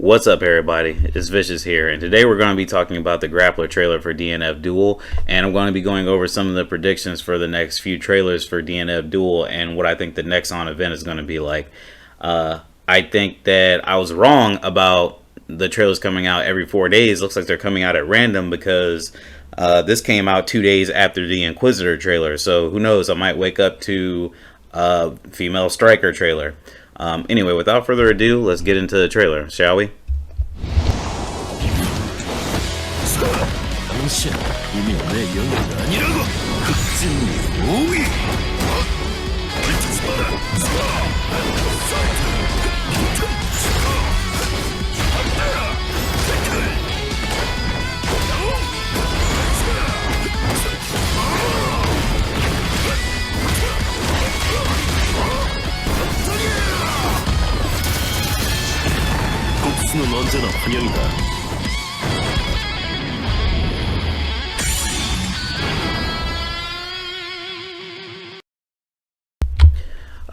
What's up, everybody? It's Vicious here, and today we're going to be talking about the Grappler trailer for DNF Duel, and I'm going to be going over some of the predictions for the next few trailers for DNF Duel and what I think the next on event is going to be like. I think that I was wrong about the trailers coming out every 4 days. Looks like they're coming out at random because this came out 2 days after the Inquisitor trailer, so who knows, I might wake up to Female Striker trailer. Anyway, without further ado, let's get into the trailer, shall we?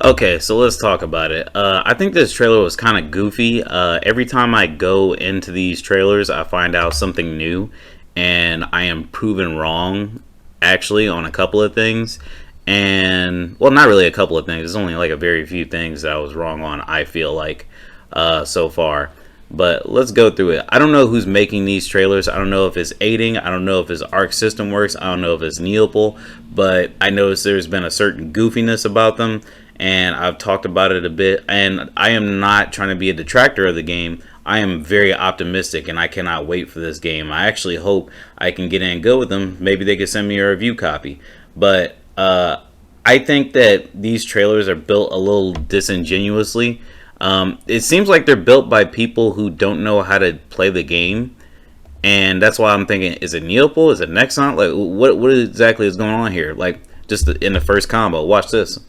Okay, so let's talk about it. I think this trailer was kind of goofy. Every time I go into these trailers, I find out something new, and I am proven wrong, actually, on a couple of things. And, well, not really a couple of things. There's only like a very few things that I was wrong on, I feel like, so far. But let's go through it. I don't know who's making these trailers. I don't know if it's Aiding. I don't know if it's Arc System Works. I don't know if it's Neopol. But I noticed there's been a certain goofiness about them, and I've talked about it a bit. And I am not trying to be a detractor of the game. I am very optimistic, and I cannot wait for this game. I actually hope I can get in good with them. Maybe they could send me a review copy. But I think that these trailers are built a little disingenuously. It seems like they're built by people who don't know how to play the game, and that's why I'm thinking, is it Neopol? Is it Nexon? Like, what exactly is going on here? Like, just in the first combo, watch this.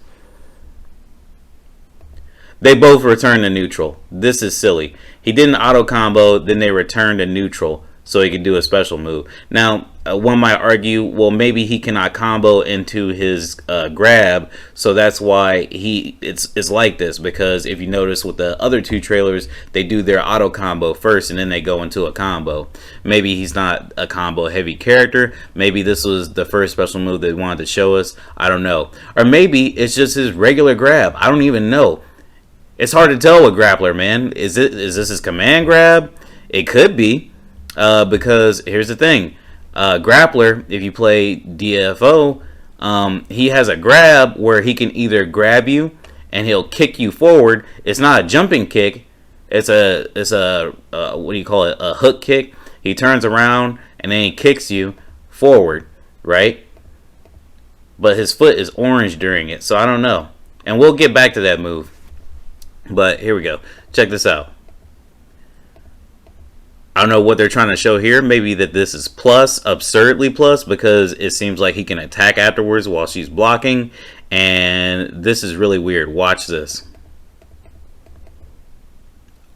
They both return to neutral. This is silly. He did an auto combo, then they returned to neutral so he could do a special move. Now, one might argue, well, maybe he cannot combo into his grab, so that's why it's like this. Because if you notice with the other two trailers, they do their auto combo first and then they go into a combo. Maybe he's not a combo heavy character. Maybe this was the first special move they wanted to show us. I don't know. Or maybe it's just his regular grab. I don't even know. It's hard to tell with Grappler, man. Is this his command grab? It could be. Because here's the thing, Grappler, if you play DFO, he has a grab where he can either grab you and he'll kick you forward. It's not a jumping kick. It's a what do you call it? A hook kick. He turns around and then he kicks you forward, right? But his foot is orange during it, so I don't know. And we'll get back to that move. But here we go. Check this out. I don't know what they're trying to show here. Maybe that this is plus, absurdly plus, because it seems like he can attack afterwards while she's blocking. And this is really weird. Watch this.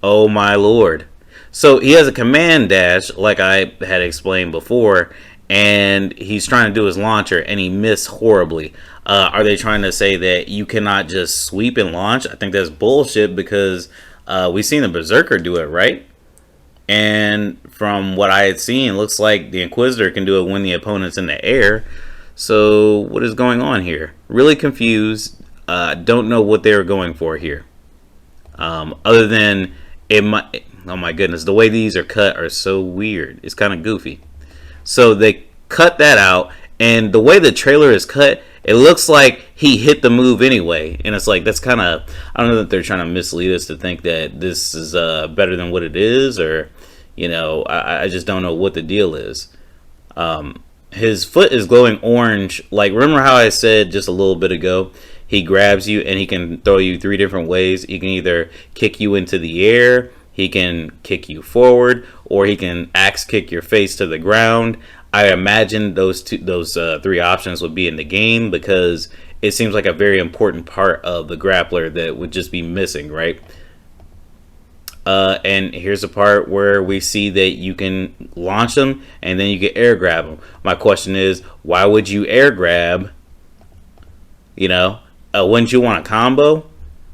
Oh my lord. So he has a command dash, like I had explained before, and he's trying to do his launcher, and he missed horribly. Are they trying to say that you cannot just sweep and launch? I think that's bullshit, because we've seen the Berserker do it, right? And from what I had seen, it looks like the Inquisitor can do it when the opponent's in the air. So what is going on here? Really confused. Don't know what they were going for here. Other than it might. Oh my goodness, the way these are cut are so weird. It's kind of goofy. So they cut that out, and the way the trailer is cut, it looks like he hit the move anyway. And it's like, that's kind of, I don't know that they're trying to mislead us to think that this is better than what it is, or, you know, I just don't know what the deal is. His foot is glowing orange. Like, remember how I said just a little bit ago, he grabs you and he can throw you 3 different ways. He can either kick you into the air, he can kick you forward, or he can axe kick your face to the ground. I imagine those 3 options would be in the game, because it seems like a very important part of the Grappler that would just be missing, right? And here's the part where we see that you can launch them and then you can air grab them. My question is, why would you air grab? You know, wouldn't you want a combo?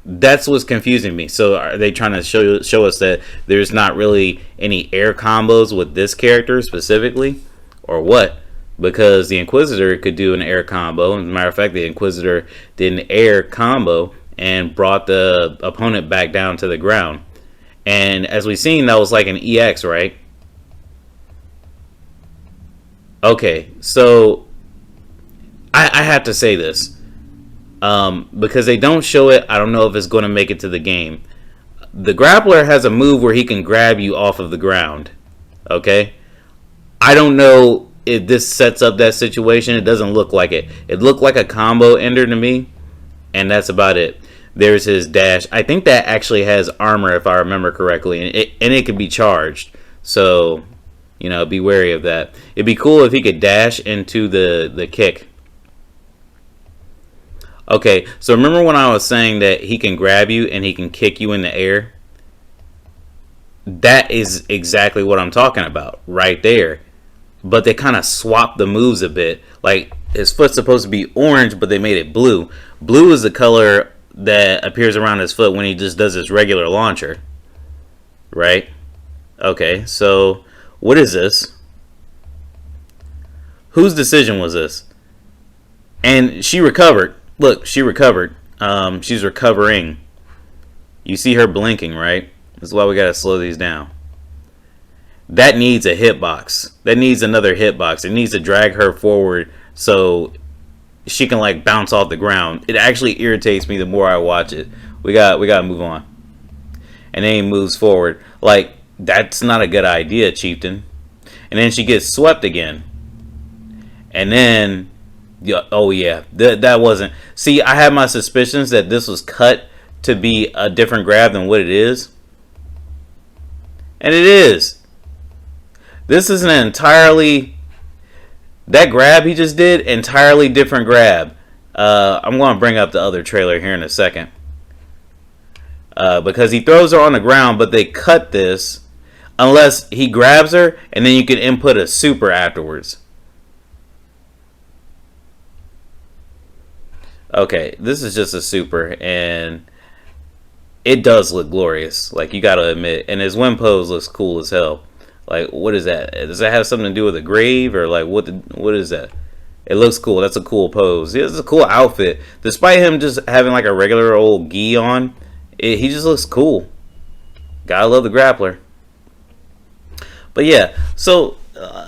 That's what's confusing me. So are they trying to show us that there's not really any air combos with this character specifically, or what? Because the Inquisitor could do an air combo. As a matter of fact, the Inquisitor did an air combo and brought the opponent back down to the ground. And as we've seen, that was like an EX, right? Okay, so I have to say this. Because they don't show it, I don't know if it's going to make it to the game. The Grappler has a move where he can grab you off of the ground. Okay? I don't know if this sets up that situation. It doesn't look like it. It looked like a combo ender to me, and that's about it. There's his dash. I think that actually has armor, if I remember correctly, and it can be charged. So, be wary of that. It'd be cool if he could dash into the kick. Okay, so remember when I was saying that he can grab you and he can kick you in the air? That is exactly what I'm talking about right there. But they kind of swapped the moves a bit. Like, his foot's supposed to be orange, but they made it blue. Blue is the color that appears around his foot when he just does his regular launcher. Right? Okay, so what is this? Whose decision was this? And she recovered. Look, she recovered. She's recovering. You see her blinking, right? That's why we gotta slow these down. That needs a hitbox. That needs another hitbox. It needs to drag her forward so she can like bounce off the ground. It actually irritates me the more I watch it. We gotta move on. And then he moves forward. Like, that's not a good idea, Chieftain. And then she gets swept again. And then oh yeah, that wasn't. See, I had my suspicions that this was cut to be a different grab than what it is, and it is. This is an entirely, that grab he just did, entirely different grab. I'm going to bring up the other trailer here in a second, because he throws her on the ground, but they cut this unless he grabs her, and then you can input a super afterwards. Okay, this is just a super, and it does look glorious. Like, you gotta admit. And his win pose looks cool as hell. Like, what is that? Does that have something to do with a grave, or like what is that? It looks cool. That's a cool pose. It's a cool outfit. Despite him just having like a regular old gi on, he just looks cool. Gotta love the Grappler. But yeah, so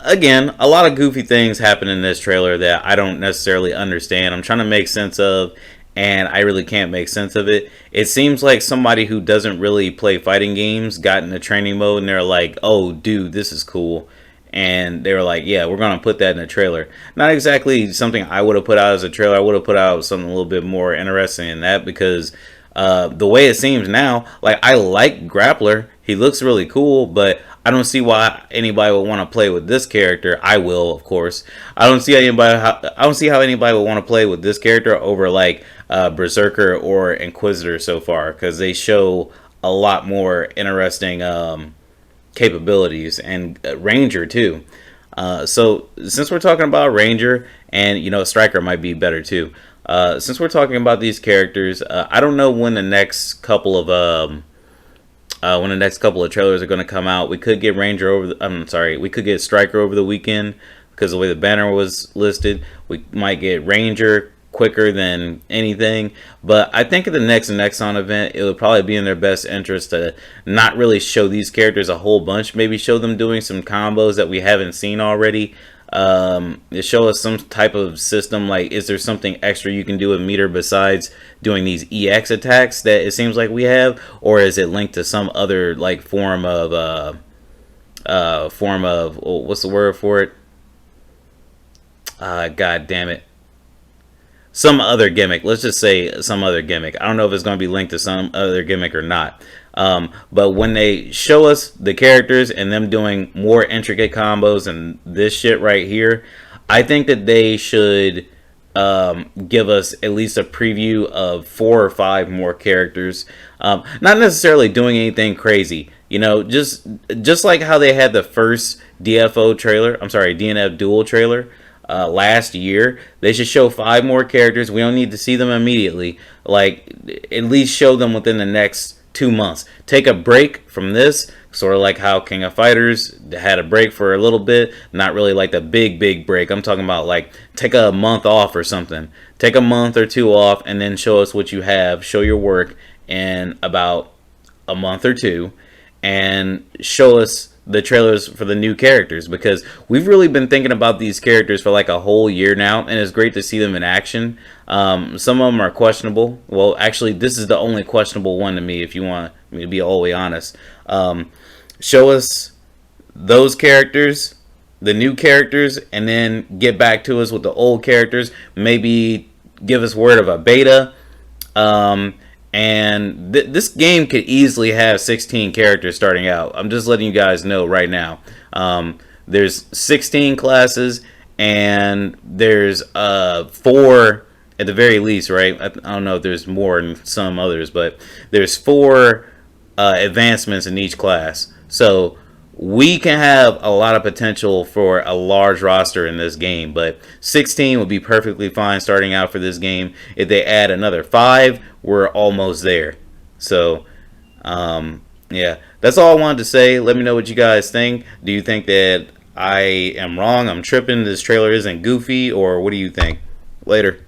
again, a lot of goofy things happen in this trailer that I don't necessarily understand. I'm trying to make sense of, and I really can't make sense of it. It seems like somebody who doesn't really play fighting games got in the training mode, and they're like, oh dude, this is cool. And they were like, yeah, we're going to put that in a trailer. Not exactly something I would have put out as a trailer. I would have put out something a little bit more interesting than that, because the way it seems now, like, I like Grappler. He looks really cool, but I don't see why anybody would want to play with this character. I will, of course. I don't see how anybody would want to play with this character over like Berserker or Inquisitor so far, because they show a lot more interesting capabilities, and Ranger too. So since we're talking about Ranger, and Striker might be better too. Since we're talking about these characters, I don't know when the next couple of trailers are going to come out. We could get we could get Striker over the weekend because the way the banner was listed. We might get Ranger quicker than anything, but I think at the next Nexon event, it would probably be in their best interest to not really show these characters a whole bunch. Maybe show them doing some combos that we haven't seen already. Show us some type of system, like, is there something extra you can do with meter besides doing these EX attacks that it seems like we have, or is it linked to some other like form of what's the word for it? God damn it. Some other gimmick. Let's just say some other gimmick. I don't know if it's going to be linked to some other gimmick or not. But when they show us the characters and them doing more intricate combos and this shit right here, I think that they should give us at least a preview of 4 or 5 more characters. Not necessarily doing anything crazy. Just like how they had the first DNF Duel trailer. last year. They should show 5 more characters. We don't need to see them immediately. Like, at least show them within the next 2 months. Take a break from this, sort of like how King of Fighters had a break for a little bit. Not really like the big break. I'm talking about like take a month off or something. Take a month or 2 off and then show us what you have. Show your work in about a month or 2 and show us the trailers for the new characters, because we've really been thinking about these characters for like a whole year now, and it's great to see them in action. Some of them are questionable. Well, actually, this is the only questionable one to me, if you want me to be all the way honest. Show us those characters, the new characters, and then get back to us with the old characters. Maybe give us word of a beta. And this game could easily have 16 characters starting out. I'm just letting you guys know right now. There's 16 classes, and there's 4 at the very least, right? I don't know if there's more in some others, but there's 4 advancements in each class. So we can have a lot of potential for a large roster in this game, but 16 would be perfectly fine starting out for this game. If they add another 5, we're almost there. So, yeah, that's all I wanted to say. Let me know what you guys think. Do you think that I am wrong, I'm tripping, this trailer isn't goofy, or what do you think? Later.